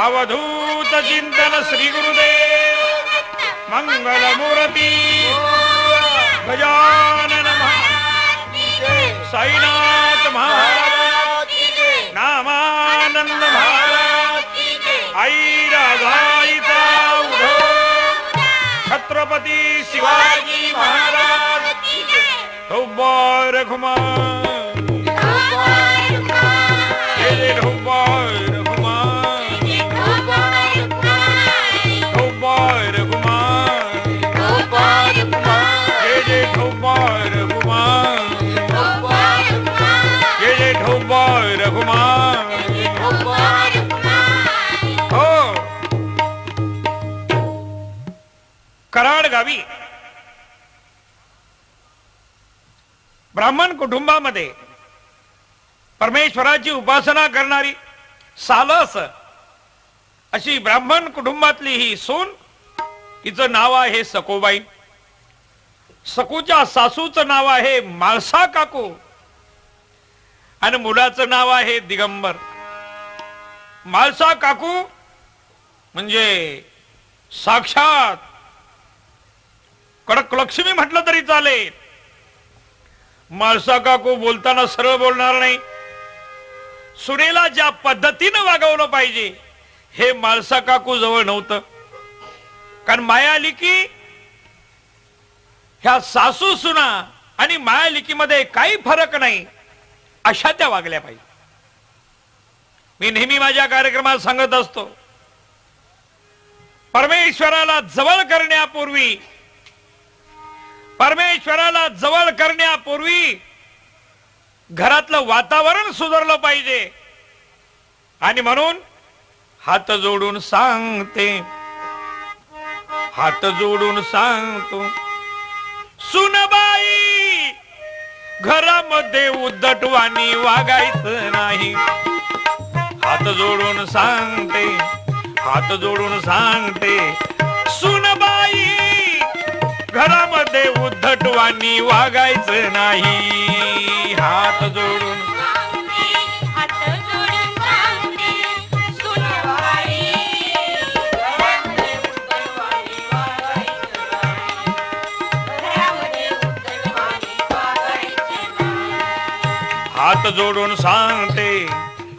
अवधूत चिंतन श्री गुरुदेव मंगल मूर्ती गजानन साईनाथ महाराज नामानंद महाराज आई राधाईचा उधो छत्रपती शिवाजी महाराज ढोबार घुमा कराड गावी ब्राह्मण कुटुंबामध्ये परमेश्वराची उपासना करणारी सालस अशी ब्राह्मण कुटुंबातली ही सून, हिचं नाव आहे सकोबाई. सकूच्या सासूचं नाव आहे माळसा काकू आणि मुलाचं नाव आहे दिगंबर. माळसा काकू म्हणजे साक्षात कडक लक्ष्मी म्हटलं तरी चालेल. माळसा काकू बोलताना सरळ बोलणार नाही. सुनेला ज्या पद्धतीनं वागवलं पाहिजे हे माळसा काकू जवळ नव्हतं. कारण मायालिकी ह्या सासू सुना आणि मायालिकीमध्ये काही फरक नाही अशा त्या वागल्या पाहिजे. मी नेहमी माझ्या कार्यक्रमात सांगत असतो, परमेश्वराला जवळ करण्यापूर्वी घरातलं वातावरण सुधारलं पाहिजे. आणि म्हणून हात जोडून सांगतो सुनबाई, घरामध्ये उद्धटवाणी वागायचं नाही. हात जोडून सांगते सुनबाई, घरामध्ये उद्धटवाणी वागायचं नाही. हात जोडून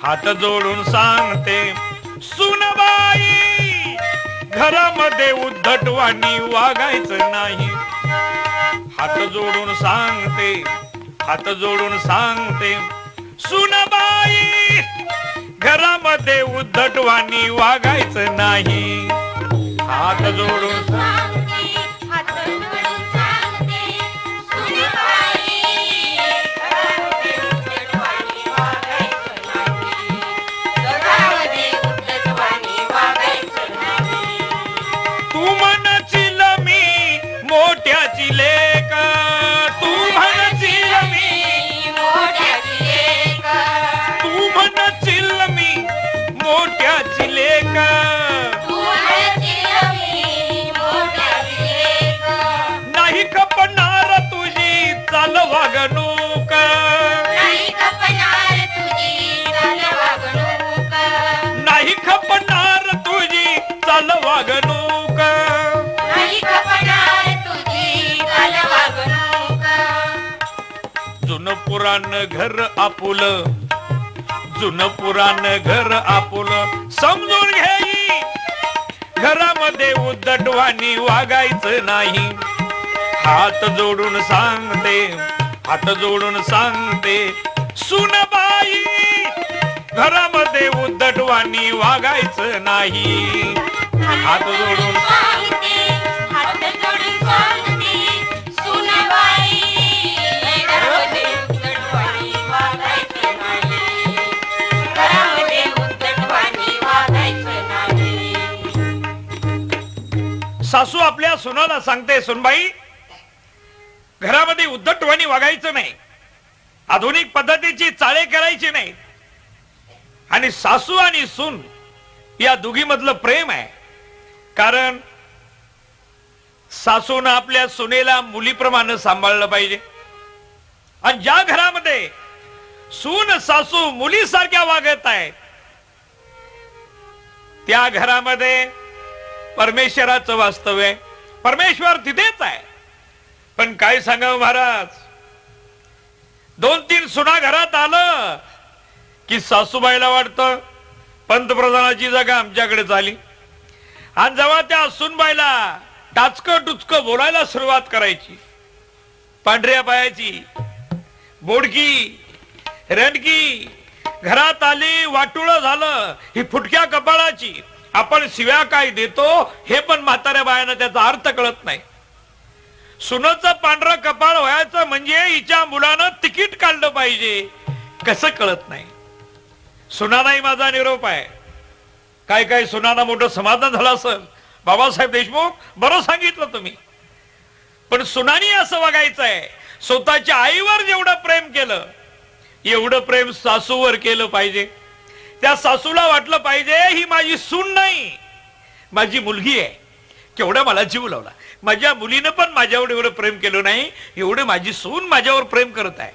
हात जोडून सांगते सुनबाई, घरामध्ये उद्धटवाणी वागायचं नाही. हात जोडून सांगते सुनबाई, घरामध्ये उद्धटवाणी वागायचं नाही. हात जोडून नाही खपणार तुझी चाल वागणूक, नाही खपणार तुझी चाल वागणूक. जुनं पुराण घर आपुलं समजून घ्याई. घरामध्ये उद्धटवाणी वागायचं नाही. हात जोडून सांगते सुनबाई, घरामध्ये उद्धटवाणी वागायचं नाही. हात जोडून सासू आपल्या सुनाला सांगते, सुनबाई, घरामध्ये उद्धटवाणी वागायचं नाही, आधुनिक पद्धतीची चाळे करायची नाही. आणि सासू आणि सून या दोघीमधलं प्रेम आहे. कारण सासूनं आपल्या सुनेला मुलीप्रमाणे सांभाळलं पाहिजे. आणि ज्या घरामध्ये सून सासू मुलीसारख्या वागत आहेत त्या घरामध्ये परमेश्वराचं वास्तव्य आहे. परमेश्वर तिथेच आहे. पण काय सांगावं महाराज, 2-3 सुना घरात आलं की सासूबाईला वाटतं पंतप्रधानाची जागा आमच्याकडे झाली. आणि जेव्हा त्या सुनबाईला टाचकं टुचकं बोलायला सुरुवात करायची, पांढऱ्या पायाची, बोडकी, रणकी, घरात आली, वाटुळ झालं, ही फुटक्या कपाळाची, आपण शिव्या काय देतो हे पण म्हाताऱ्या बायानं त्याचा अर्थ कळत नाही. सुनचं पांढरं कपाळ व्हायचं म्हणजे हिच्या मुलानं तिकीट काढलं पाहिजे, कसं कळत नाही. सुनानाही माझा निरोप आहे. काय काय सुनाना मोठं समाधान झालं असेल. बाबासाहेब देशमुख, बरं सांगितलं तुम्ही. पण सुनानी असं वागायचं आहे, स्वतःच्या आईवर जेवढं प्रेम केलं एवढं प्रेम सासूवर केलं पाहिजे. त्या सासूला वाटलं पाहिजे ही माझी सून नाही, माझी मुलगी आहे. केवढा मला जीव लावला. माझ्या मुलीनं पण माझ्यावर एवढं प्रेम केलं नाही एवढं माझी सून माझ्यावर प्रेम करत आहे.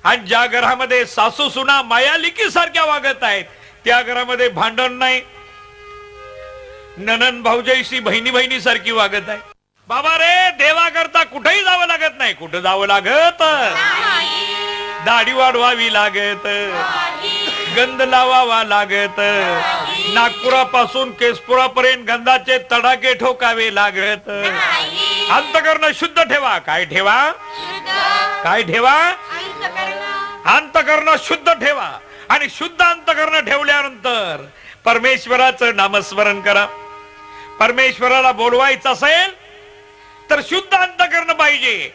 आणि ज्या घरामध्ये सासू सुना मायालिकी सारख्या वागत आहेत त्या घरामध्ये भांडण नाही. ननन भाऊजाईशी बहिणी बहिणी सारखी वागत आहे. बाबा रे, देवा करता कुठेही जावं लागत नाही. कुठं जावं लागत? दाढी वाढवावी लागत, गंध लावावा लागत, नागपुरापासून केसपुरापर्यंत गंधाचे तडाखे ठोकावे लागत. अंतकरण शुद्ध ठेवा. काय ठेवा? काय ठेवा? अंतकरण शुद्ध ठेवा. आणि शुद्ध अंतकरण ठेवल्यानंतर परमेश्वराचं नामस्मरण करा. परमेश्वराला बोलवायचं असेल तर शुद्ध अंतकरण पाहिजे.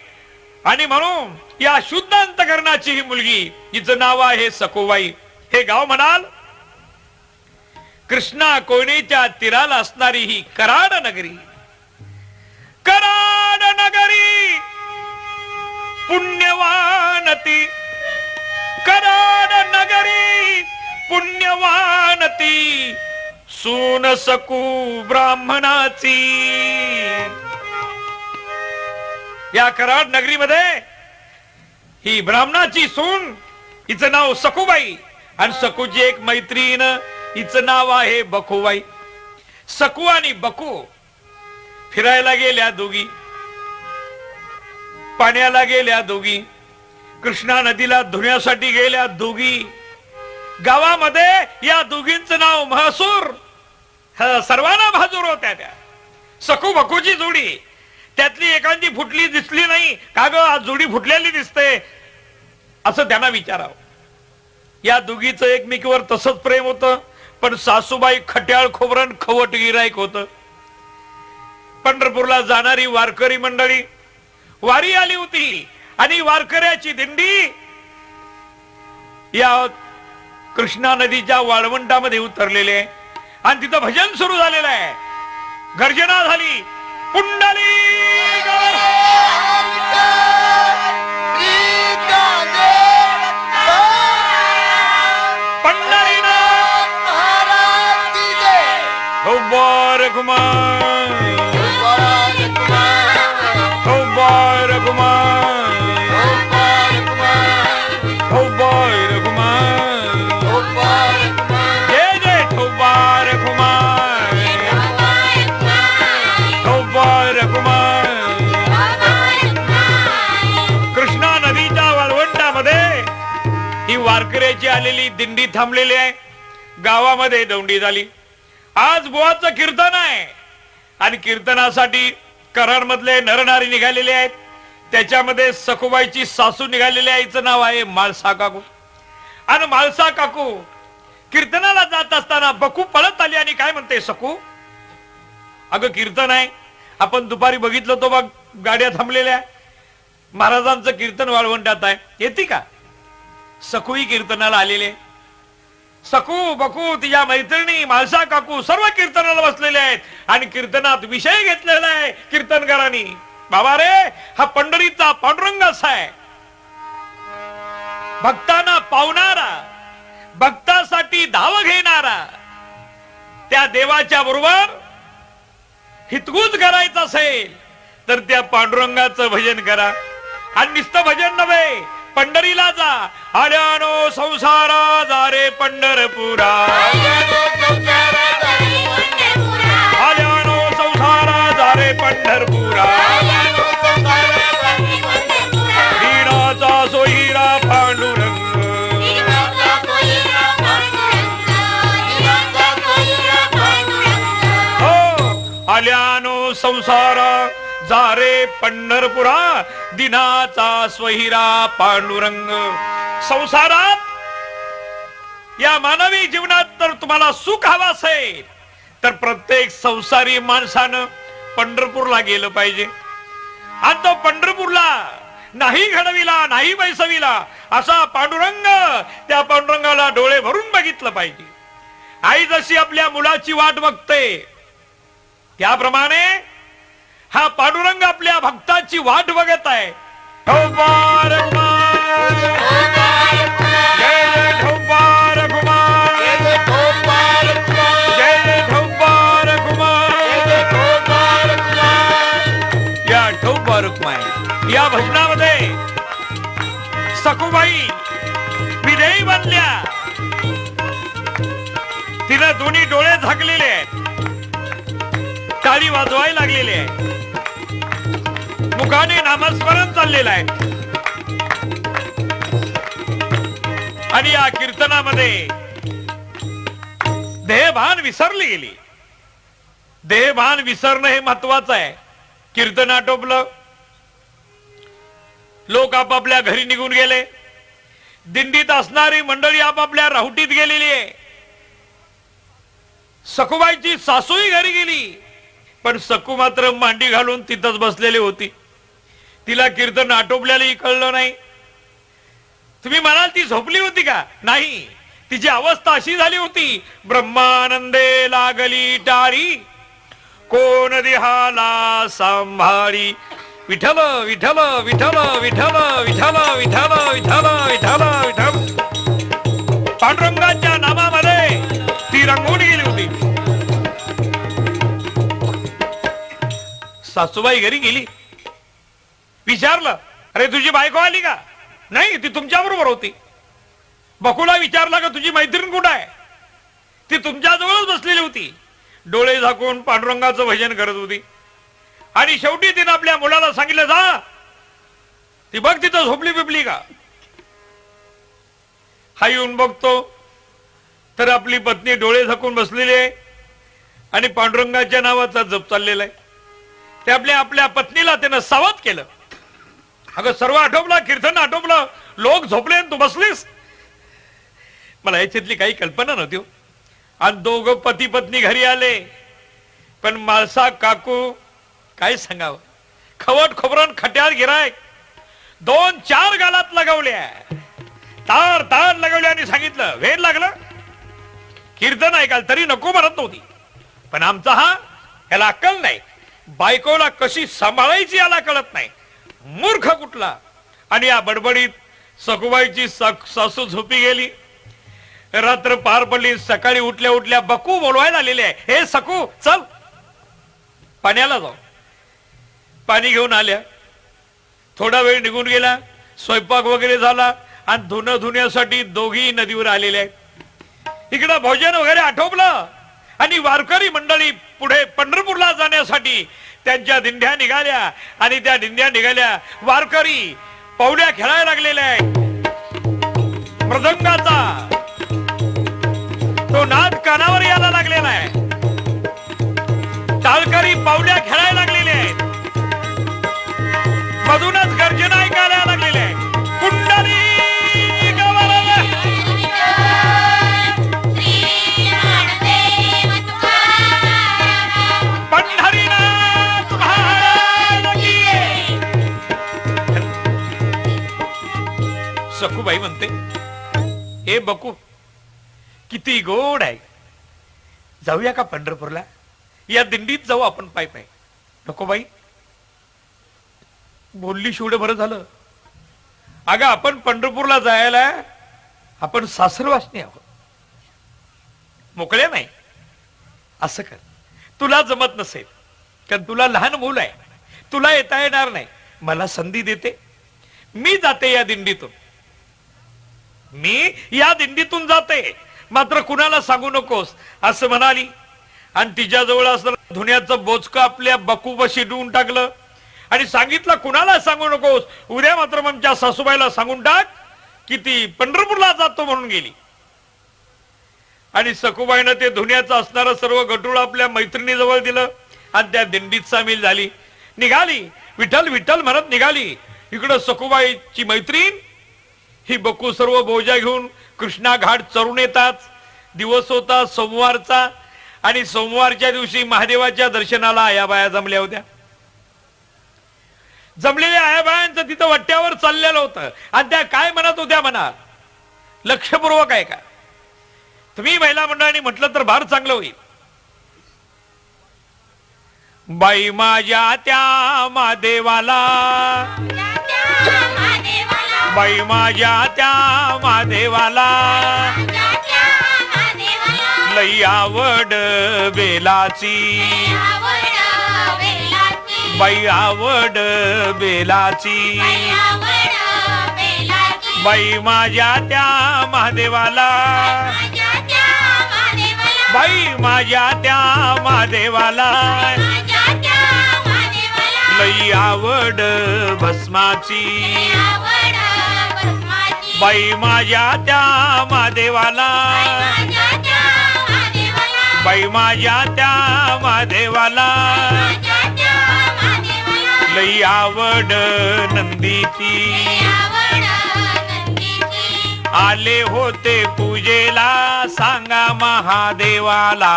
आणि म्हणून या शुद्ध अंतकरणाची ही मुलगी, हिचं नाव आहे सखूबाई. हे गाव म्हणाल कृष्णा कोयनेच्या तीराला असणारी ही कराड नगरी. कराड नगरी पुण्यवानती, कराड नगरी पुण्यवानती, सून सकू ब्राह्मणाची. या कराड नगरीमध्ये ही ब्राह्मणाची सून, हिचं नाव सखूबाई. आणि सकूची एक मैत्रीण, हिचं नाव आहे बकूबाई. सकू आणि बकू फिरायला गेल्या दोघी, पाण्याला गेल्या दोघी, कृष्णा नदीला धुण्यासाठी गेल्या दोघी. गावामध्ये या दोघींचं नाव महसूर. सर्वांना भाजूर होत्या त्या. सकू बकूची जोडी, त्यातली एखादी फुटली दिसली नाही का ग, आज जोडी फुटलेली दिसते असं त्यांना विचारावं. या दोघीचं एकमेकीवर तसंच प्रेम होतं. पण सासूबाई खट्याळ खोबरण खवट गिराईक होतं. पंढरपूरला जाणारी वारकरी मंडळी वारी आली होती आणि वारकऱ्याची दिंडी या कृष्णा नदीच्या वाळवंटामध्ये उतरलेले आहे. आणि तिथं भजन सुरू झालेलं आहे. गर्जना झाली, पुंडली वारकऱ्याची आलेली दिंडी थांबलेली आहे. गावामध्ये दौंडी झाली. आज बुवाचं कीर्तन आहे आणि कीर्तनासाठी कराड मधले नरनारी निघालेले आहेत. त्याच्यामध्ये सखूबाईची सासू निघालेली आहे. हिचं नाव आहे माळसा काकू. आणि माळसा काकू कीर्तनाला जात असताना बकू पळत आली आणि काय म्हणते, सकू अगं कीर्तन आहे. आपण दुपारी बघितलं तो बघ, गाड्या थांबलेल्या, महाराजांचं कीर्तन वाळवंटात आहे, येते का? सकूही कीर्तनाला आलेले. सकू बकू तिच्या मैत्रिणी माळसा काकू सर्व कीर्तनाला बसलेले आहेत आणि कीर्तनात विषय घेतलेला आहे कीर्तनकारांनी. बाबा रे, हा पंढरीचा पांडुरंग असा आहे, भक्तांना पावणारा, भक्तासाठी धाव घेणारा. त्या देवाच्या बरोबर हितगुज करायचं असेल तर त्या पांडुरंगाचं भजन करा. आणि नुसतं भजन नव्हे, पंढरीला जा. आल्यानो संसारा जा रे पंढरपुरा. आल्यानो संसार जा रे पंढरपुरा दिनाचा स्वहिरा पांडुरंग. संसारात या मानवी जीवनात तर तुम्हाला सुख हवं असेल तर प्रत्येक संसारी माणसानं पंढरपूरला गेलं पाहिजे. आणि तो पंढरपूरला नाही घडविला नाही बैसविला असा पांडुरंग, त्या पांडुरंगाला डोळे भरून बघितलं पाहिजे. आई जशी आपल्या मुलाची वाट बघते त्याप्रमाणे हा पांडुरंग आपल्या भक्ताची वाट बघत आहे. या भजनामध्ये सखूबाई विधेयी बनल्या. तिनं दोन्ही डोळे झाकलेले आहेत, टाळी वाजवायला लागलेली आहे, मुखाने नामस्मरण चाललेलं आहे. आणि या कीर्तनामध्ये देहभान विसरली गेली. देहभान विसरणं हे महत्वाचं आहे. कीर्तन आटोपलं, लोक आपापल्या घरी निघून गेले. दिंडीत असणारी मंडळी आपापल्या राहुटीत गेलेली आहे. सखूबाईची सासूही घरी गेली, पण सखू मात्र मांडी घालून तिथंच बसलेली होती. तिला कीर्तन आटोपल्यालाही कळलं नाही. तुम्ही म्हणाल ती झोपली होती का? नाही, तिची अवस्था अशी झाली होती. ब्रह्मानंदे लागली टारी, कोण देहाला सांभाळी. विठ्ठल विठ्ठल विठ्ठल विठ्ठल विठ्ठल विठ्ठल विठ्ठल विठ्ठल विठ्ठल. पांडुरंगाच्या नामामध्ये ती रंगून गेली होती. सासूबाई घरी गेली, विचारलं, अरे तुझी बायको आली का? नाही, ती तुमच्या बरोबर होती. बकुला विचारला का तुझी मैत्रीण कुठं आहे? ती तुमच्या जवळच बसलेली होती, डोळे झाकून पांडुरंगाचं भजन करत होती. आणि शेवटी तिने आपल्या मुलाला सांगितलं, जा ती बघ तिथं झोपली बिपली का. हा येऊन बघतो तर आपली पत्नी डोळे झाकून बसलेली आहे आणि पांडुरंगाच्या नावाचा जप चाललेला आहे. ते आपल्या पत्नीला त्यानं सावध केलं. अगं सर्व आटोपलं, कीर्तन आटोपलं, लोक झोपले आणि तू बसलीस. मला याच्यातली काही कल्पना नव्हती. आणि दोघं पती पत्नी घरी आले, पण माळसा काकू काय सांगावं, खवट खोबरं खट्यार गिरायक 2-4 गालात लगवल्या, तार तार लगवल्या आणि सांगितलं, वेळ लागलं कीर्तन ऐकाल तरी नको म्हणत नव्हती. पण आमचा हा, याला अक्कल नाही, बायकोला कशी सांभाळायची याला कळत नाही, मूर्ख कुठला. आणि या बडबडीत सखूबाईची सासू झोपी गेली. रात्र पार पडली. सकाळी उठल्या उठल्या बकू बोलवायला आलेले आहे, हे सखू चल पाण्याला जाऊ. पाणी घेऊन आल्या. थोडा वेळ निघून गेला, स्वयंपाक वगैरे झाला आणि धुणं धुण्यासाठी दोघी नदीवर आलेले आहेत. इकडं भोजन वगैरे आटोपलं आणि वारकरी मंडळी पुढे पंढरपूरला जाण्यासाठी त्यांच्या दिंड्या निघाल्या. आणि त्या दिंड्या निघाल्या, वारकरी पावल्या खेळायला लागलेल्या आहेत. मृदंगाचा तो नाद कानावर यायला लागलेला आहे. टाळकरी पावल्या खेळायला लागलेले आहेत. मधूनच गर्जना ऐकायला लागलेले आहे. कुंडली पंढरीनाथ महाराज की. सखूबाई म्हणते, हे बकू किती गोड आहे, जाऊया का पंढरपूरला? या दिंडीत जाऊ आपण पाय पाय. नको बाई, बोलली शिवडं बरं झालं. अगं आपण पंढरपूरला जायला आपण सासरवासनी आहोत, मोकळ्या नाही. असं कर, तुला जमत नसेल कारण तुला लहान मूल आहे, तुला येता येणार नाही, मला संधी देते, मी जाते या दिंडीतून. मी या दिंडीतून जाते, मात्र कुणाला सांगू नकोस असं म्हणाली. आणि तिच्याजवळ असलेलं धुण्याचं बोचकं आपल्या बकूपाशी देऊन टाकलं आणि सांगितलं, कुणाला सांगू नकोस, उद्या मात्र आमच्या सासूबाईला सांगून टाक की ती पंढरपूरला जातो म्हणून गेली. आणि सखूबाईनं ते धुण्याचं असणारं सर्व गटूळ आपल्या मैत्रिणीजवळ दिलं आणि त्या दिंडीत सामील झाली. निघाली विठ्ठल विठ्ठल म्हणत निघाली. इकडं सखुबाईची मैत्रीण ही बकू सर्व बोजा घेऊन कृष्णा घाट चरून येतात. दिवस होता सोमवारचा आणि सोमवारच्या दिवशी महादेवाच्या दर्शनाला आयाबाया जमल्या होत्या. जमलेल्या आयाबायांचं तिथं वट्ट्यावर चाललेलं होतं आणि त्या काय म्हणत होत्या म्हणा, लक्षपूर्वक आहे का तुम्ही महिला मंडळाने म्हटलं तर फार चांगलं होईल. बाई माझ्या त्या महादेवाला, बाई माझ्या त्या महादेवाला लई आवड बेलाची, बाई आवड बेलाची, बाई माझ्या त्या महादेवाला, बाई माझ्या त्या महादेवाला लई आवड भस्माची, बाई माझ्या त्या महादेवाला, बाई माझ्या त्या महादेवाला लई आवड नंदीची. आले होते पूजेला सांगा महादेवाला,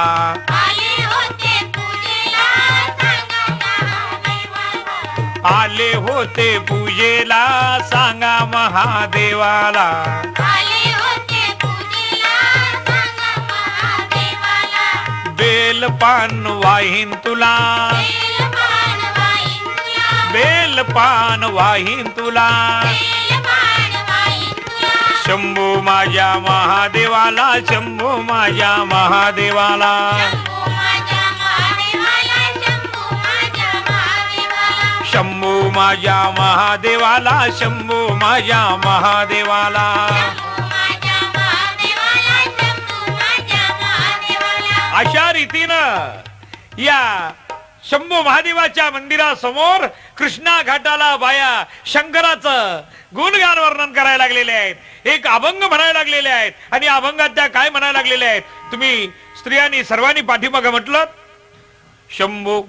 आले होते पूजेला सांगा महादेवाला, बेल पान वाहीन तुला, बेल पान वाहीन तुला, शंभू माझ्या महादेवाला, शंभू माझ्या महादेवाला, शंभू माझ्या महादेवाला, शंभू माझ्या महादेवाला. अशा रीतीनं या शंभू महादेवाच्या मंदिरासमोर कृष्णा घाटाला बाया शंकराचं गुणगान वर्णन करायला लागलेले आहेत. एक अभंग म्हणायला लागलेले आहेत आणि अभंगात त्या काय म्हणायला लागलेले आहेत तुम्ही स्त्रियांनी सर्वांनी पाठीमाग म्हटलं. शंभू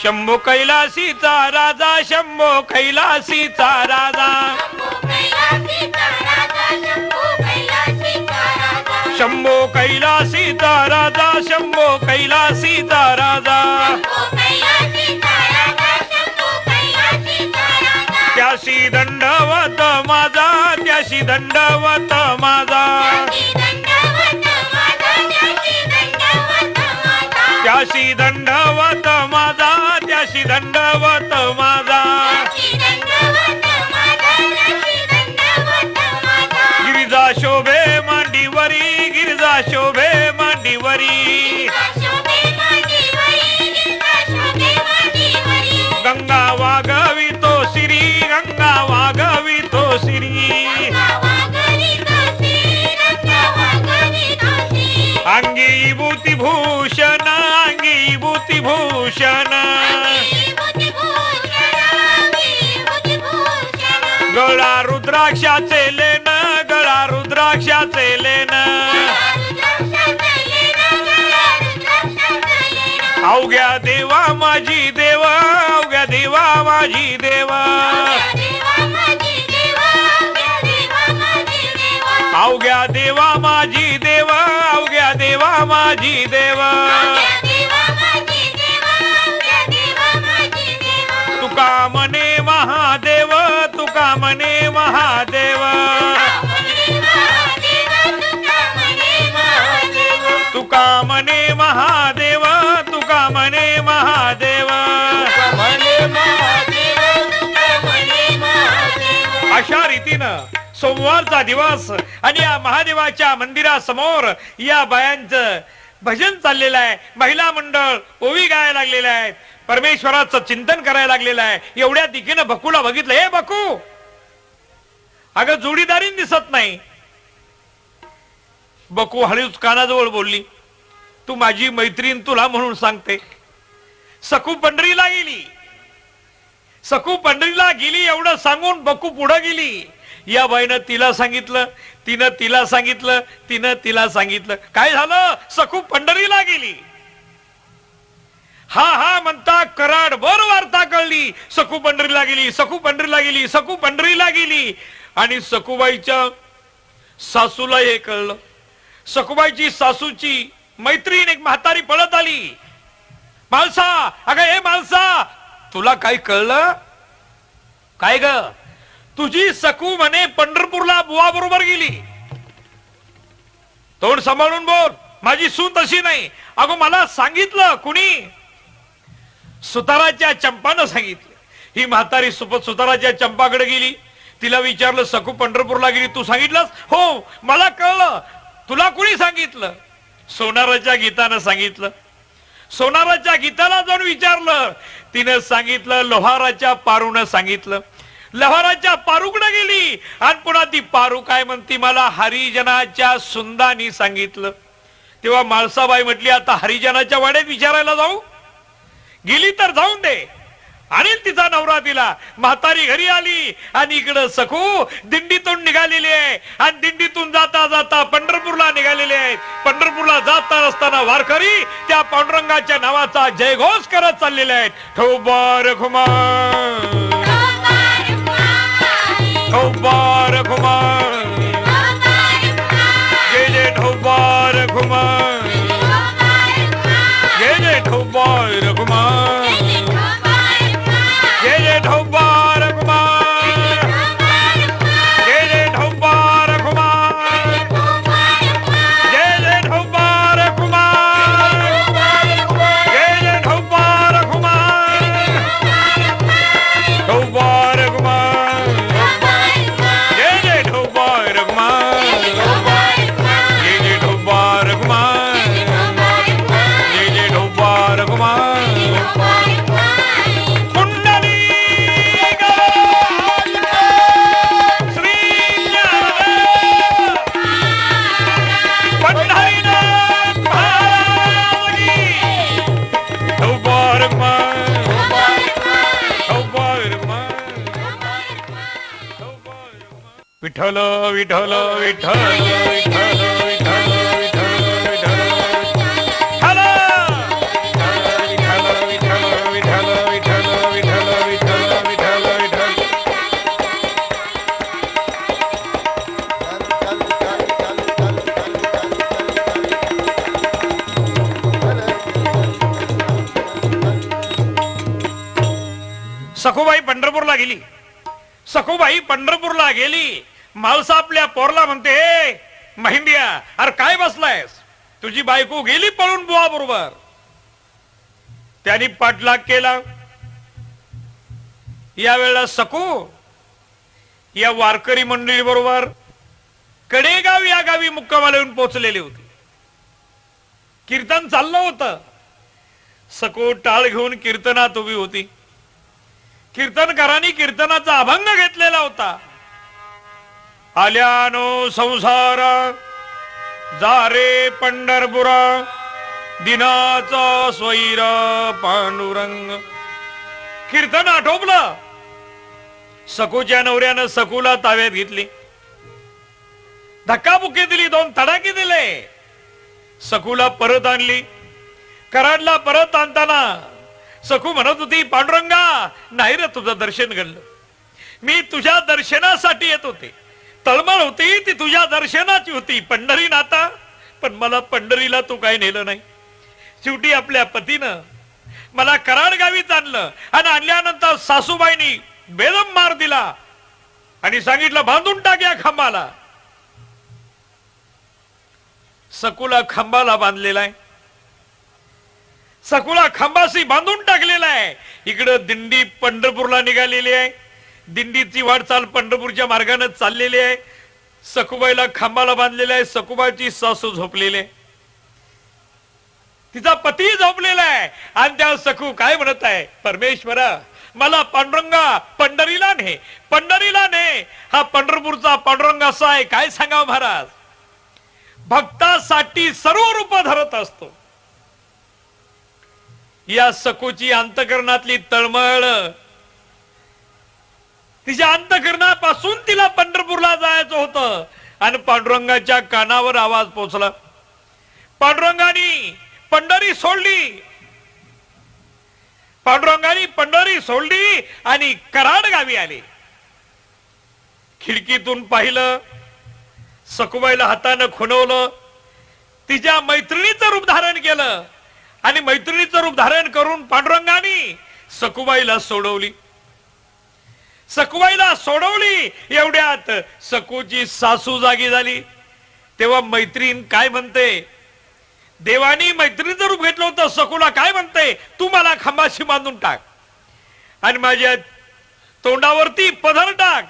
शंभू कैलासीचा राजा, शंभू कैलासीचा राजा, शंभू कैलासीचा राजा, शंभू कैलासीचा राजा, त्याशी दंडवत माझा, त्याशी दंडवत माझा, त्याशी दंडवत माझा, त्याशी दंडवत माझा, गिरिजा शोभे मांडीवरी, गिरिजा शोभे मांडीवरी, गंगा वागवी तो श्री, गंगा वागवी तो श्री, अंगी विभूती भूषण, अंगी विभूती भूषण, गळा रुद्राक्षाचे लेन, गळा रुद्राक्षाचे लेन, अवघ्या देवा माझी देवा, अवघ्या देवा माझी देवा, अवघ्या देवा माझी देवा, अवघ्या देवा माझी देवा, तुका म्हणे महादेव, तुका म्हणे महादेव, तुका म्हणे महादेव, तुका म्हणे महादेव. अशा रीतीनं सोमवारचा दिवस आणि या महादेवाच्या मंदिरासमोर या बायांचं भजन चाललेलं आहे. महिला मंडळ ओवी गायला लागलेले आहेत, परमेश्वराचं चिंतन करायला लागलेलं आहे. एवढ्या दिकेनं बकूला बघितलं. हे बकू, अगं जोडीदारीन दिसत नाही. बकू हळूच कानाजवळ बोलली, तू माझी मैत्रीण तुला म्हणून सांगते. सकू पंढरीला गेली, सकू पंढरीला गेली एवढं सांगून बकू पुढे गेली. या बाईनं तिला सांगितलं, तिनं तिला सांगितलं, तिनं तिला सांगितलं. काय झालं? सखू पंढरीला गेली. हा हा म्हणता कराडभर वार्ता कळली. सखू पंढरीला गेली, सखू पंढरीला गेली, सखू पंढरीला गेली. आणि सखूबाईच्या सासूला हे कळलं. सखूबाईची सासूची मैत्रीण एक म्हातारी पळत आली. मालसा, अगं हे मालसा, तुला काय कळलं? काय ग? तुझी सखू म्हणे पंढरपूरला बुवा बरोबर गेली. तोंड सांभाळून बोल, माझी सून तशी नाही. अगो मला सांगितलं कुणी? सुताराच्या चंपानं सांगितलं. ही म्हातारी सुताराच्या चंपाकडे गेली. तिला विचारलं, सखू पंढरपूरला गेली, तू सांगितलंस? हो मला कळलं. तुला कुणी सांगितलं? सोनाराच्या गीतानं सांगितलं. सोनाराच्या गीताला जाऊन विचारलं, तिनं सांगितलं. लोहाराच्या पारूनं सांगितलं. लोहाराच्या पारूकडे गेली आणि पुन्हा ती पारू काय म्हणती, मला हरिजनाच्या सुंदानी सांगितलं. तेव्हा माळसाबाई म्हटली, आता हरिजनाच्या वाड्यात विचारायला जाऊ? गेली तर जाऊन दे. आणि तिचा नवरा तिला. म्हातारी घरी आली आणि इकडं सखू दिंडीतून निघालेली आहे. आणि दिंडीतून जाता जाता पंढरपूरला निघालेले आहेत. पंढरपूरला जाता असताना वारकरी त्या पांडुरंगाच्या नावाचा जयघोष करत चाललेले आहेत. ठोबार खुमार, ठोबार खुमार, गेले ठोबार खुमार, गेले ठोबार खुमार, गेले ठोबार खुमार, गेले ठोबार खुमार, गेले ठोबार खुमार, गेले ठोबार खुमार, ठोबार खुमार, गेले ठोबार खुमार, गेले ठोबार खुमार, गेले ठोबार खुमार. विठ्ठल विठ्ठल विठ्ठल विठ्ठल विठ्ठल विठ्ठल विठ्ठल विठ्ठल विठ्ठल विठ्ठल विठ्ठल विठ्ठल विठ्ठल. सखूबाई पंढरपूरला गेली. सखूबाई पंढरपूरला गेली. मालसा आपल्या पोरला म्हणते, महिंदिया, अरे काय बसलायस? तुझी बायको गेली पळून बुवा बरोबर. त्यांनी पाठलाग केला. यावेळेला सखू या वारकरी मंडळी बरोबर कडेगाव या गावी मुक्कामाला येऊन पोहोचलेली होती. कीर्तन चाललं होतं. सखू टाळ घेऊन कीर्तनात उभी होती. कीर्तनकारांनी कीर्तनाचा अभंग घेतलेला होता. आल्यानो संसारा जा रे पंढरपुरा, दिनाचा स्वैरा पांडुरंग. कीर्तन आटोपलं. सखूच्या नवऱ्यानं सखूला ताब्यात घेतली. धक्काबुक्की दिली, 2 तडाखे दिले. सखूला परत आणली. कराडला परत आणताना सखू म्हणत होती, पांडुरंगा, नाही रे तुझं दर्शन घडलं. मी तुझ्या दर्शनासाठी येत होते. तळमळ होती ती तुझ्या दर्शनाची होती. पंढरी नाता, पण मला पंढरीला तू काय नेलं नाही. शेवटी आपल्या पतीनं मला कराड गावीच आणलं. आणि आणल्यानंतर सासूबाईंनी बेदम मार दिला आणि सांगितलं, बांधून टाक या खांबाला. सखूला खांबाला बांधलेला आहे. सखूला खांबाशी बांधून टाकलेला आहे. इकडं दिंडी पंढरपूरला निघालेली आहे. दिंडीची वाटचाल पंढरपूरच्या मार्गाने चाललेली आहे. सखूबाईला खांबाला बांधलेला आहे. सखूबाईची सासू झोपलेली आहे. तिचा पती झोपलेला आहे. आणि त्या सखू काय म्हणत आहे, परमेश्वरा, मला पांडुरंगा पंढरीला ने, पंढरीला ने. हा पंढरपूरचा पांडुरंग असा आहे, काय सांगावं महाराज. भक्तासाठी सर्व रूप धरत असतो. या सखूची अंतकरणातली तळमळ तिच्या अंतःकरणापासून तिला पंढरपूरला जायचं होतं आणि पांडुरंगाच्या कानावर आवाज पोचला. पांडुरंगानी पंढरी सोडली. पांडुरंगानी पंढरी सोडली आणि कराड गावी आले. खिडकीतून पाहिलं, सखुबाईला हातानं खुणवलं, तिच्या मैत्रिणीचं रूप धारण केलं आणि मैत्रिणीचं रूप धारण करून पांडुरंगानी सखुबाईला सोडवली. सखुबाईला सोडवली एवढ्यात सखूची सासू जागी झाली. तेव्हा मैत्रीण काय म्हणते, देवानी मैत्रिणीचं रूप घेतलं होतं, सखूला काय म्हणते, तू मला खांबाशी बांधून टाक आणि माझ्या तोंडावरती पदर टाक,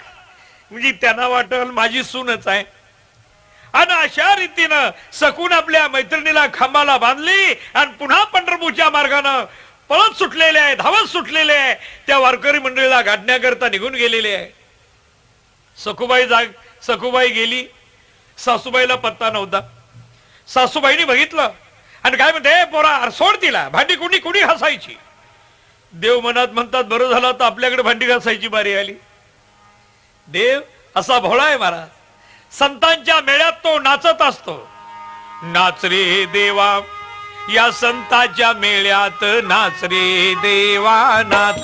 म्हणजे त्यांना वाटल माझी सूनच आहे. आणि अशा रीतीनं सकून आपल्या मैत्रिणीला खांबाला बांधली आणि पुन्हा पंढरपूरच्या मार्गानं पळत सुटलेले आहे, धावत सुटलेले आहे. त्या वारकरी मंडळीला गाठण्याकरता निघून गेलेले आहे. सखुबाई गेली. सासूबाईला पत्ता नव्हता. सासूबाईनी बघितलं आणि काय म्हणते, पोरा सोड तिला, भांडी कुणी कुणी घासायची. देव मनात म्हणतात, बरं झालं तर आपल्याकडे भांडी घासायची बारी आली. देव असा भोळा आहे महाराज. संतांच्या मेळ्यात तो नाचत असतो. नाच रे देवा या संतांच्या मेळ्यात, नाच रे देवा नाच,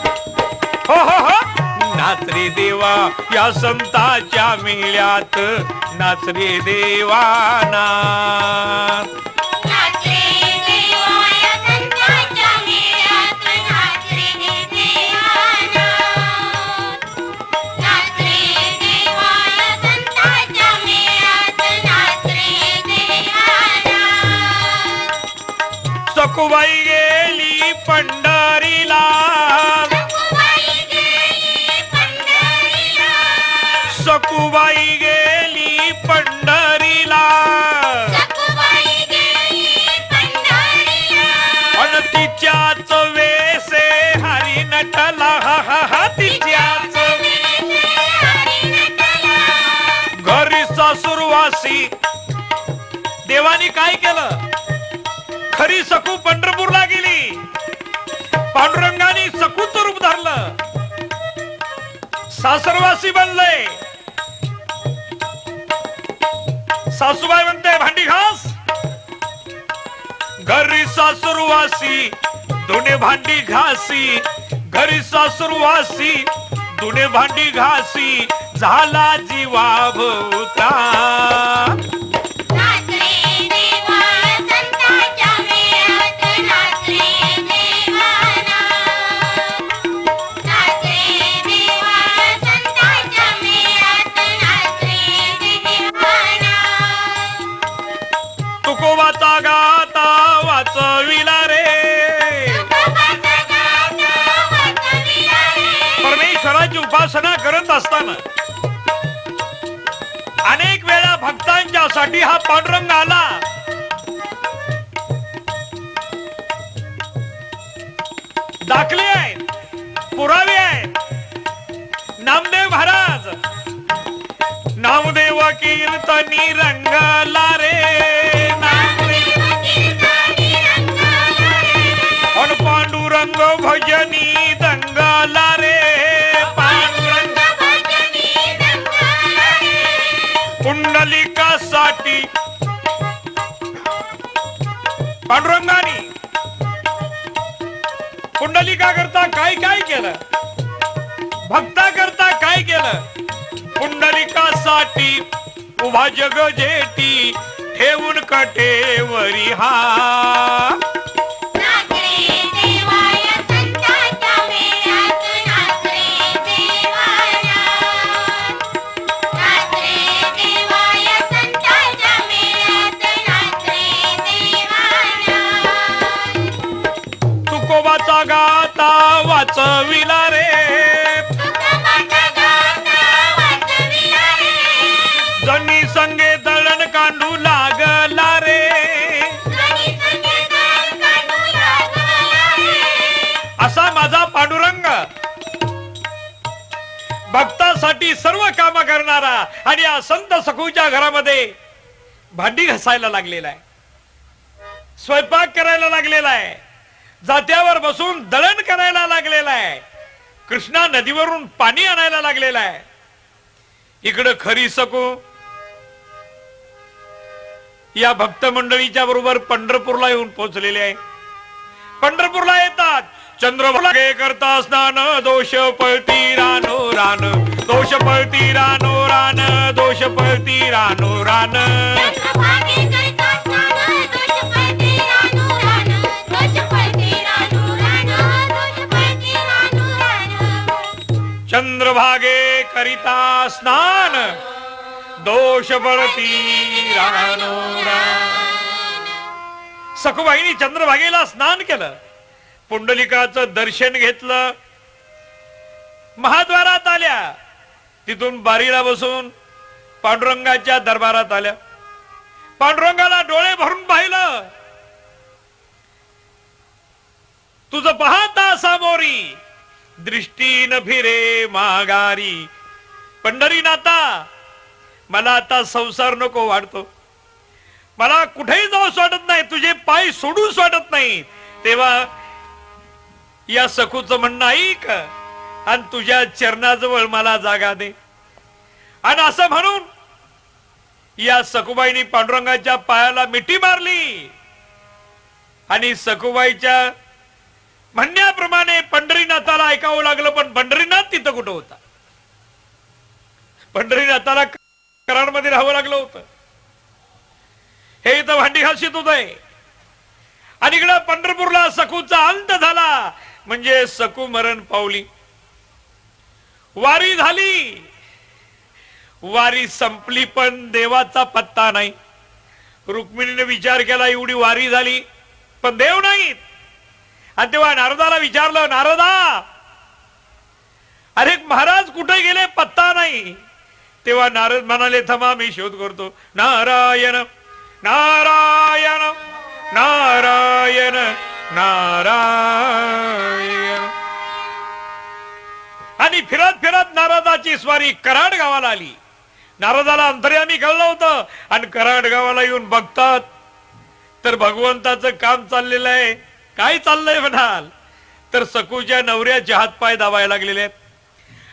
हो हो हो, नाच रे देवा या संतांच्या मेळ्यात, नाच रे देवा नाच. सखुबाई गेली पंढरीला, सखुबाई गेली पंढरीला, अन तिच्याच वेसे हरी नटला, तिच्याच घरी सासूरवासी. देवानी काय केलं, खरी सकू पंढरपूरला गेली. पांडुरंगाने सकूचं रूप धरलं, सासरवासी बनले. सासूबाई म्हणते भांडी घास. घरी सासुरवासी धुणे भांडी घासी, घरी सासुरवासी धुणे भांडी घासी, झाला जीवा भोवता. तुकोबाचा गाता वाचविला रे, परमेश्वराची उपासना करत असताना अनेक वेळा भक्तांच्यासाठी हा पांडुरंग आला. दाखले आहेत, पुरावे आहेत. नामदेव महाराज नामदेव कीर्तनी रंगला रे, और पांडुरंग भजनी दंगला रे, पांडुरंग पुंडलिकासाठी पांडुरंगानी पुंडलिका करता काय काय केलं, भक्ता करता काय केलं. पुंडलिकासाठी उभा जग जेटी ठेवून कटेवरी हा. तुकोबाचा गाता वाचविला रे, जनी संगे दळण कांडू लागला रे. असा माझा पांडुरंग भक्तासाठी सर्व काम करणारा आणि या संत सखूच्या घरामध्ये भांडी घासायला लागलेला आहे, स्वयंपाक करायला लागलेला आहे, जात्यावर बसून दळण करायला लागलेला आहे. कृष्णा नदीवरून पाणी आणायला लागलेला आहे. इकडं खरी सकू या भक्त मंडळीच्या बरोबर पंढरपूरला येऊन पोहोचलेले आहे. पंढरपूरला येतात. चंद्रभागे करता स्नान दोष पळती रानो रान, दोष पळती रानो रान, दोष पळती रानो रान. चंद्रभागे करिता स्नान दोष पळती रानो रान. सखुबाईनी चंद्रभागेला स्नान केलं, पुंडलिकाचं दर्शन घेतलं, महाद्वारात आल्या, तिथून बारीला बसून पांडुरंगाच्या दरबारात आल्या. पांडुरंगाला डोळे भरून पाहिलं. तुझं पाहता सामोरी दृष्टी न फिरे माघारी. पंढरीनाथा, मला आता संसार नको वाटतो, मला कुठेही जाऊस वाटत नाही, तुझे पाय सोडूच वाटत नाही. तेव्हा या सखूचं म्हणणं ऐक आणि तुझ्या चरणाजवळ मला जागा दे. आणि असं म्हणून या सखूबाईनी पांडुरंगाच्या पायाला मिठी मारली आणि सखूबाईच्या म्हणण्याप्रमाणे पंढरीनाथाला ऐकावं लागलं. पण पंढरीनाथ तिथं कुठं होता? पंढरीनाथाला कराडमध्ये राहावं लागलं होतं. हे इथं भांडी घालशीत होत आहे. आणि इकडं पंढरपूरला सखूचा अंत झाला, म्हणजे सखू मरण पावली. वारी झाली, वारी संपली, पण देवाचा पत्ता नाही. रुक्मिणीने विचार केला, एवढी वारी झाली पण देव नाहीत. आणि तेव्हा नारदाला विचारलं, नारदा, अरे महाराज कुठे गेले, पत्ता नाही. तेव्हा नारद म्हणाले, थांबा मी शोध करतो. नारायण नारायण नारायण नारायण. आणि फिरत फिरत नारदाची स्वारी कराड गावाला आली. नारदाला अंतर्यामी कळलं होतं. आणि कराड गावाला येऊन बघतात तर भगवंताचं काम चाललेलं आहे. काय चाललंय म्हणाल तर सखूच्या नवऱ्याचे हातपाय दाबायला लागलेले आहेत.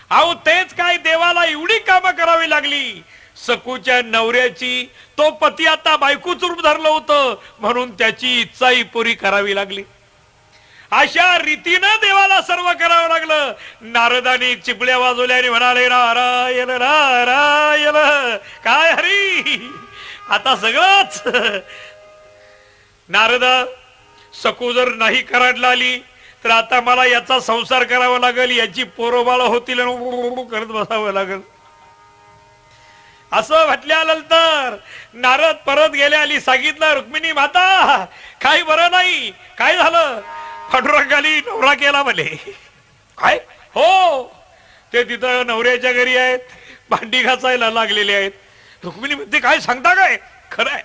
अहो तेच काय, देवाला एवढी कामं करावी लागली. सखूच्या नवऱ्याची, तो पती आता बायकोच रूप धरलं होतं, म्हणून त्याची इच्छाही पुरी करावी लागली. अशा रीतीनं देवाला सर्व करावं लागलं. नारदानी चिपळ्या वाजवल्या आणि म्हणाले, नारायण नारायण. काय हरी, आता सगळंच. नारदा, सखू जर नाही कराडला आली तर आता मला याचा संसार करावा लागेल, याची पोरोबाळ होतील, करत बसावं लागेल. असं म्हटल्यानंतर नारद परत गेले. आली सांगितलं, रुक्मिणी माता काही बरं नाही. काय झालं? पांडुरंगाली नवरा केला म्हणे. काय? हो, ते तिथं नवऱ्याच्या घरी आहेत, भांडी घासायला लागलेले आहेत. रुक्मिणी म्हणते, काय सांगता काय? खरं आहे.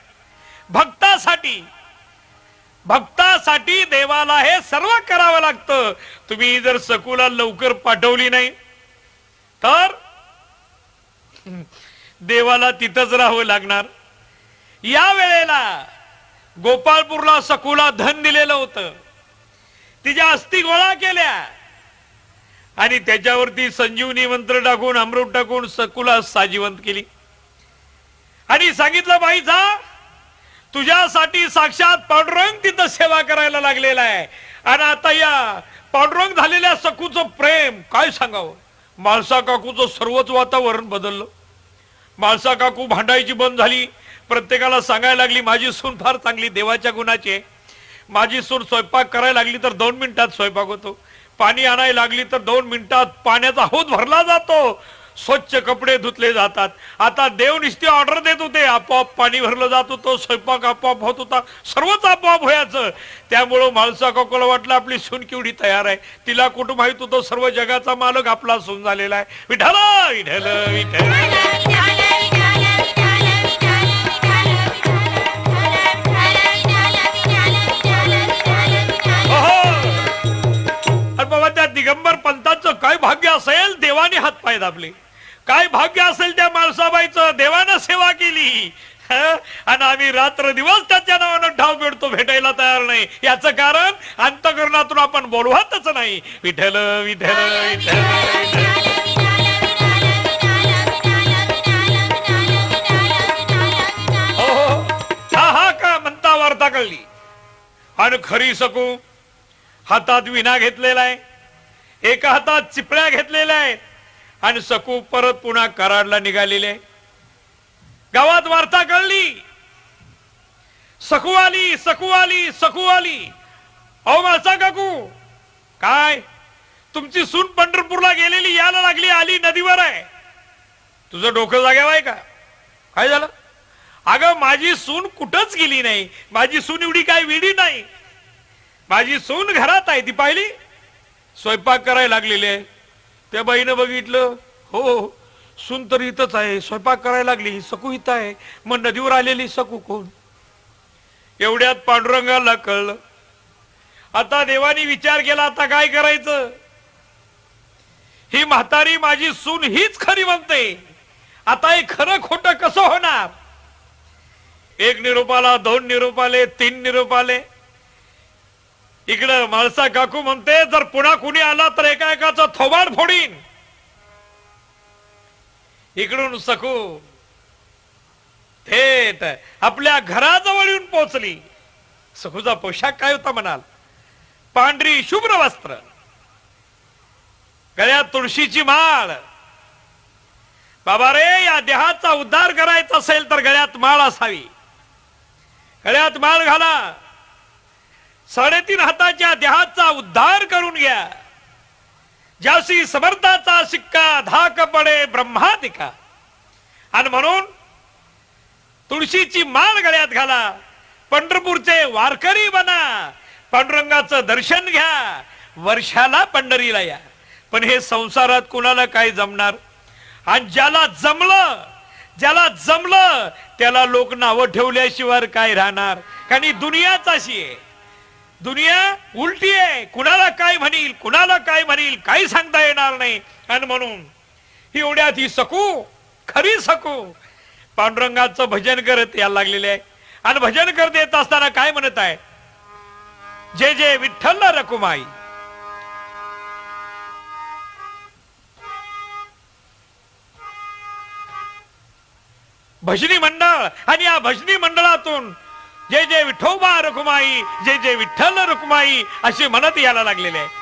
भक्तासाठी देवाला हे सर्व करावं लागतं. तुम्ही जर सखूला लवकर पाठवली नाही तर देवाला तिथंच राहावं लागणार. या वेळेला गोपाळपूरला सखूला धन दिलेलं होतं. तिच्या अस्थी गोळा केल्या आणि त्याच्यावरती संजीवनी मंत्र टाकून, अमृत टाकून सखूला साजिवंत केली. आणि सांगितलं, बाई जा, तुझ्यासाठी साक्षात पांडुरंग तिथं सेवा करायला लागलेला आहे. आणि आता या पांडुरंग झालेल्या सखूचं प्रेम काय सांगावं. माळसा काकूचं सर्वच वातावरण बदललं. माळसा काकू भांडायची बंद झाली. प्रत्येकाला सांगायला लागली, माझी सून फार चांगली, देवाच्या गुणाची आहे. माझी सून स्वयंपाक करायला लागली तर 2 मिनिटात स्वयंपाक होतो. पाणी आणायला लागली तर 2 मिनिटात पाण्याचा हौद भरला जातो. स्वच्छ कपडे धुतले जातात. आता देव नुसती ऑर्डर देत होते, आपोआप पाणी भरलं जात होतं, स्वयंपाक आपोआप होत होता, सर्वच आपोआप व्हायचं. त्यामुळं माळसा काकूला वाटलं आपली सून केवढी तयार आहे. तिला कुठं माहित होतं सर्व जगाचा मालक आपला सून झालेला आहे. विठ्ठल विठ्ठल विठ्ठल. बाबा, त्या दिगंबर पंताचं काय भाग्य असेल, देवाने हातपाय दाबले. काय भाग्य असेल त्या माळसाबाईचं, देवानं सेवा केली. आणि आम्ही रात्र दिवस त्याच्या नावानं ठाव पेडतो, भेटायला तयार नाही. याचं कारण अंतःकरणातून आपण बोलवतच नाही. विठ्ठल विठ्ठल विठ्ठल. हो हा का म्हणता वार्ता कळली. आणि खरी सकू हातात विना घेतलेला आहे, एका हातात चिपळ्या घेतलेल्या आहेत आणि सकू परत पुन्हा कराडला निघालेले आहे. गावात वार्ता कळली, सकू आली सकू आली सकू आली. अहो मासा काकू, काय तुमची सून पंढरपूरला गेलेली यायला लागली, आली नदीवर आहे. तुझं डोकं जाग्यावर आहे का? काय झालं? अगं माझी सून कुठंच गेली नाही. माझी सून एवढी काय वेडी नाही. माझी सून घरात आहे. ती पाहिली स्वयंपाक करायला लागलेली आहे. त्या बाईनं बघितलं, हो सून तर इथंच आहे, स्वयंपाक करायला लागली, सकू इथं आहे. मग नदीवर आलेली सकू कोण? एवढ्यात पांडुरंगाला कळलं. आता देवानी विचार केला, आता काय करायचं? ही म्हातारी माझी सून हीच खरी म्हणते, आता हे खरं खोटं कसं होणार? एक निरोप आला, दोन निरोप आले, तीन निरोप आले. इकडं माळसा काकू म्हणते, जर पुन्हा कुणी आला तर एका एकाचा थोबाड फोडीन. इकडून सकू थेट आपल्या घराजवळ येऊन पोहोचली. सकूचा पोशाख काय होता म्हणाल? पांढरी शुभ्र वस्त्र, गळ्यात तुळशीची माळ. बाबा रे, या देहाचा उद्धार करायचा असेल तर गळ्यात माळ असावी. गळ्यात माळ घाला, 3.5 हाताच्या देहाचा उद्धार करून घ्या. ज्यासी समर्थाचा सिक्का, धाक पडे ब्रह्मादिका. आणि म्हणून तुळशीची माळ गळ्यात घाला, पंढरपूरचे वारकरी बना, पांडुरंगाचं दर्शन घ्या, वर्षाला पंढरीला या. पण हे संसारात कुणाला काय जमणार? आणि ज्याला जमलं त्याला लोक नावं ठेवल्याशिवाय काय राहणार? कारण ही दुनियाच अशी आहे. दुनिया उलटी आहे. कुणाला काय म्हणील, कुणाला काय म्हणील, काही सांगता येणार नाही. आणि म्हणून एवढ्यात ही सकू, खरी सकू पांडुरंगाचं भजन करत यायला लागलेले आहे. आणि भजन करत येत असताना काय म्हणत आहे? जे जे विठ्ठल रकुमाई. भजनी मंडळ, आणि या भजनी मंडळातून जे जे विठोबा रकुमाई, जे जे विठ्ठल रकुमाई असे म्हणत यायला लागलेले आहे.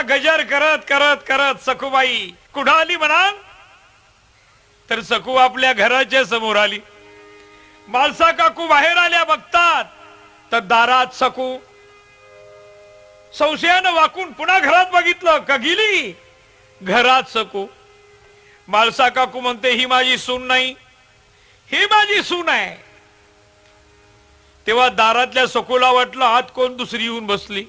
गजर करत करत करत सखूबाई कुठं आली म्हणाल? तर सकू आपल्या घराच्या समोर आली. मालसा काकू बाहेर आल्या बघतात तर दारात सकू. संशयानं वाकून पुन्हा घरात बघितलं का गेली. घरात सकू. मालसा काकू म्हणते, ही माझी सून नाही, ही माझी सून आहे. तेव्हा दारातल्या सकूला वाटलं आत कोण दुसरी येऊन बसली.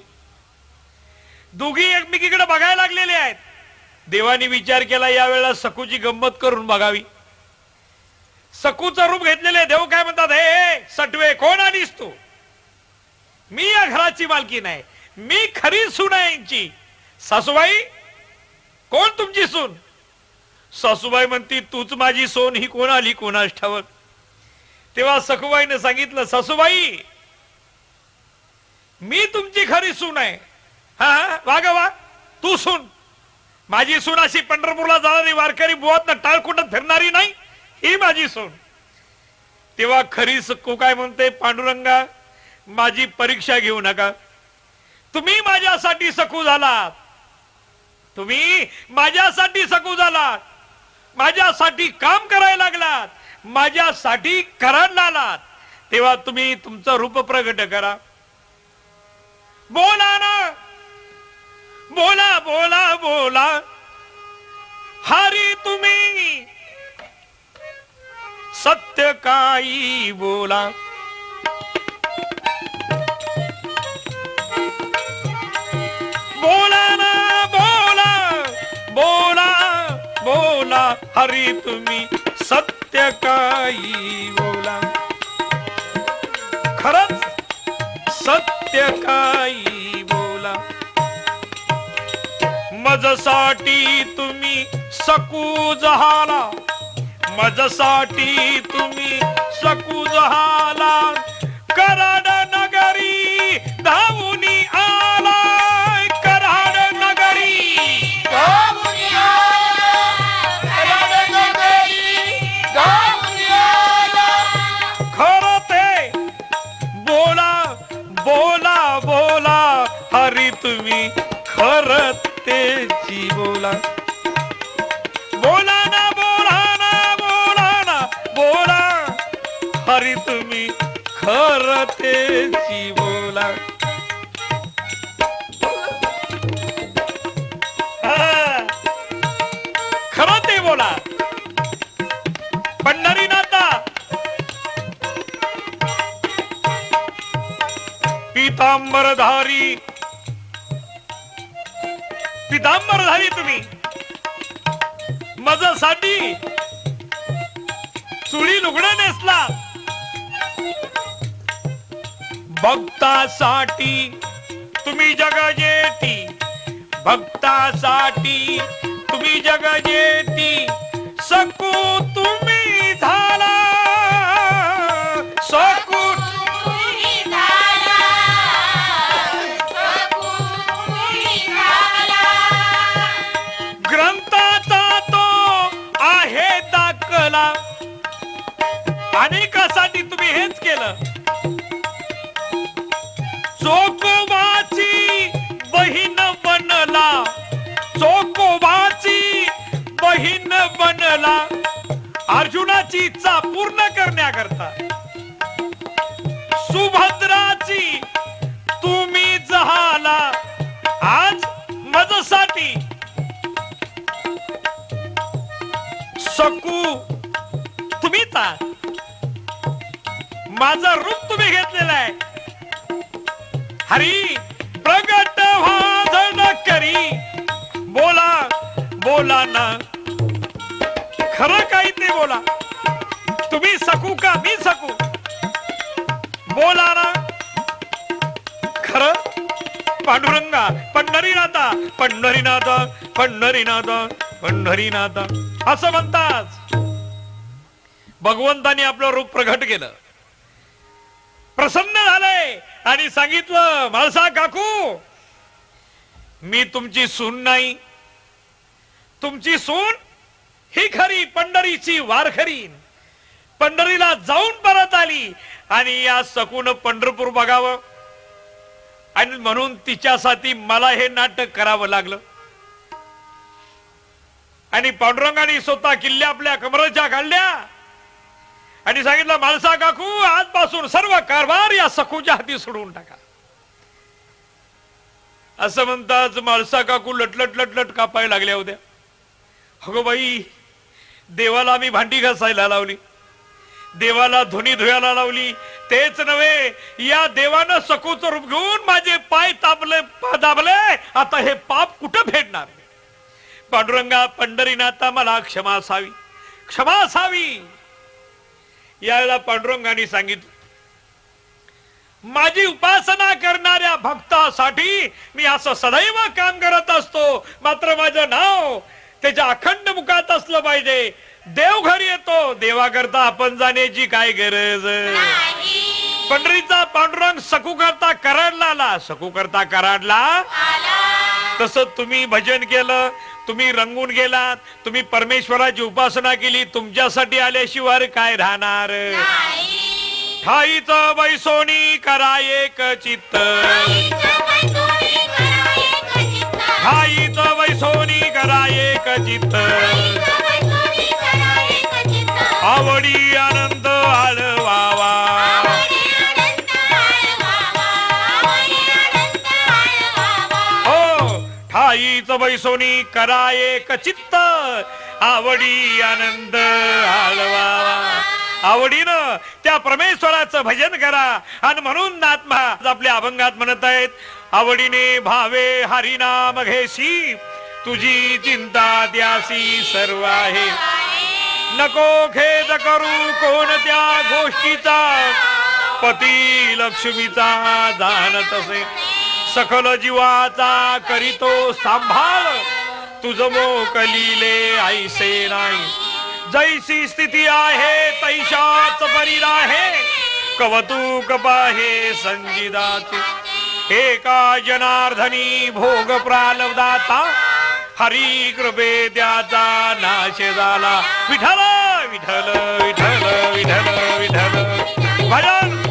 दोघी एकमेकीकडे बघायला लागलेले आहेत. देवानी विचार केला, यावेळेला सकूची गंमत करून बघावी. सकूचं रूप घेतलेले देव काय म्हणतात, हे सटवे कोण आलीस तू? मी या घराची मालकी नाही, मी खरी सून आहे यांची. सासूबाई, कोण तुमची सून? सासूबाई म्हणती, तूच माझी सून, ही कोण आली कोणास ठाऊक. तेव्हा सखूबाईने सांगितलं, सासूबाई मी तुमची खरी सून आहे, हा वाग वा तू सून, माझी सून अशी पंढरपूरला जाणारी वारकरी बुवात टाळकुटत फिरणारी नाही, ही माझी सून. तेव्हा खरी सक्कू काय म्हणते, पांडुरंगा माझी परीक्षा घेऊ नका. तुम्ही माझ्यासाठी सकू झालात, तुम्ही माझ्यासाठी सकू झालात, माझ्यासाठी काम करायला लागलात, माझ्यासाठी करायला आलात, तेव्हा तुम्ही तुमचं रूप प्रगट करा. बोला ना, बोला बोला बोला हरी तुम्ही सत्य काही बोला. बोला ना बोला बोला बोला हरी तुम्ही सत्य काही बोला. खरंच सत्य काही बोला. मजसाठी तुम्ही सकू झाला, मजसाठी तुम्ही सकू झाला. कराड नगरी धावूनी आला, कराड नगरी धावूनी आला, कराड नगरी धावूनी आला. खरं ते बोला बोला बोला हरी तुम्ही खरं तेची बोला. बोला ना बोला ना बोला ना बोला हरी तुम्ही खरं तेची बोला. खरं ते बोला. पंढरीनाथा पितांबरधारी, पितांबरधारी तुम्ही माझ्यासाठी चुळी लुगडं नेसला. भक्तासाठी तुम्ही जग जेती, भक्तासाठी तुम्ही जग जेती. सकू तुम्ही झाला, सकू तुम्ही झाला, सकू तुम्ही झाला. ग्रंथाचा तो आहे दाखला, अनेकासाठी तुम्ही हेच केलं. चोकोबाची बहीण बनला, चोकोबाची बहीण बनला. अर्जुनाची इच्छा पूर्ण करण्याकरता सुभद्राची तुम्ही झाला. आज माझ्यासाठी सकू तुम्ही ता, माझं रूप तुम्ही घेतलेलं आहे. हरी प्रगट वादन करी. बोला बोला ना खरं काही ते बोला. तुम्ही सकू का मी सकू, बोला ना खरं. पांडुरंगा पंढरीनाथा पंढरीनाथा पंढरीनाथा पंढरीनाथा असं म्हणतात. भगवंतानी आपलं रूप प्रगट केलं, प्रसन्न झाले आणि सांगितलं, म्हाळसा काकू मी तुमची सून नाही, तुमची सून ही खरी पंढरीची वारखरी. पंढरीला जाऊन परत आली आणि या सकून पंढरपूर बघावं आणि म्हणून तिच्यासाठी मला हे नाटक करावं लागलं. आणि पांडुरंगाने स्वतः किल्ल्या आपल्या कमरेच्या काढल्या आणि सांगितलं, म्हाळसा काकू आजपासून सर्व कारभार या सकूच्या हाती सोडून टाका. असं म्हणताच म्हाळसा काकू लटलट लटलट कापायला लागल्या होत्या. अगो बाई, देवाला मी भांडी घासायला लावली, देवाला धुनी धुयाला लावली. तेच नव्हे, या देवानं सकूचं रूप घेऊन माझे पाय दाबले. आता हे पाप कुठं फेडणार. पांडुरंगा पंढरीनाथा मला क्षमा असावी, क्षमा असावी. यावेळेला पांडुरंगाने सांगितलं, माझी उपासना करणाऱ्या भक्तासाठी मी असं सदैव काम करत असतो. मात्र माझं नाव त्याच्या अखंड मुखात असलं पाहिजे. देव घरी येतो, देवाकरता आपण जाण्याची काय गरज नाही. पंढरीचा पांडुरंग सकू करता कराडला आला, सकू करता कराडला तसं तुम्ही भजन केलं, तुम्ही रंगून गेलात, तुम्ही परमेश्वराची उपासना केली, तुमच्यासाठी आल्याशिवाय काय राहणार? ठाईच बैसोनी करा एक चित्त, ठाईच बैसोनी करा एक चित्त, आवडी आनंद आळवावा. हो, ठाईच बैसोनी करा एक चित्त, आवडी आनंद आळवावा. आवडीनं त्या परमेश्वराचं भजन करा. आणि म्हणून नाथ आपल्या अभंगात म्हणत आहेत, आवडीने भावे हरिनाम घेसी, तुझी चिंता द्यासी सर्व आहे. नको खेद करू कोणत्या गोष्टीचा, पती लक्ष्मीचा जाणत असे. सकल जीवाचा करीतो सांभाळ, तुझ मोकलीले ऐसे नाही. जैसी स्थिती आहे तैशाच बरी राहे, कवतुक पाहे संगीताचे. एका जनार्दनी भोग प्रालब्धाता, हरी कृपे त्याचा नाश झाला. विठ्ठल विठ्ठल विठ्ठल विठ्ठल विठ्ठल भजन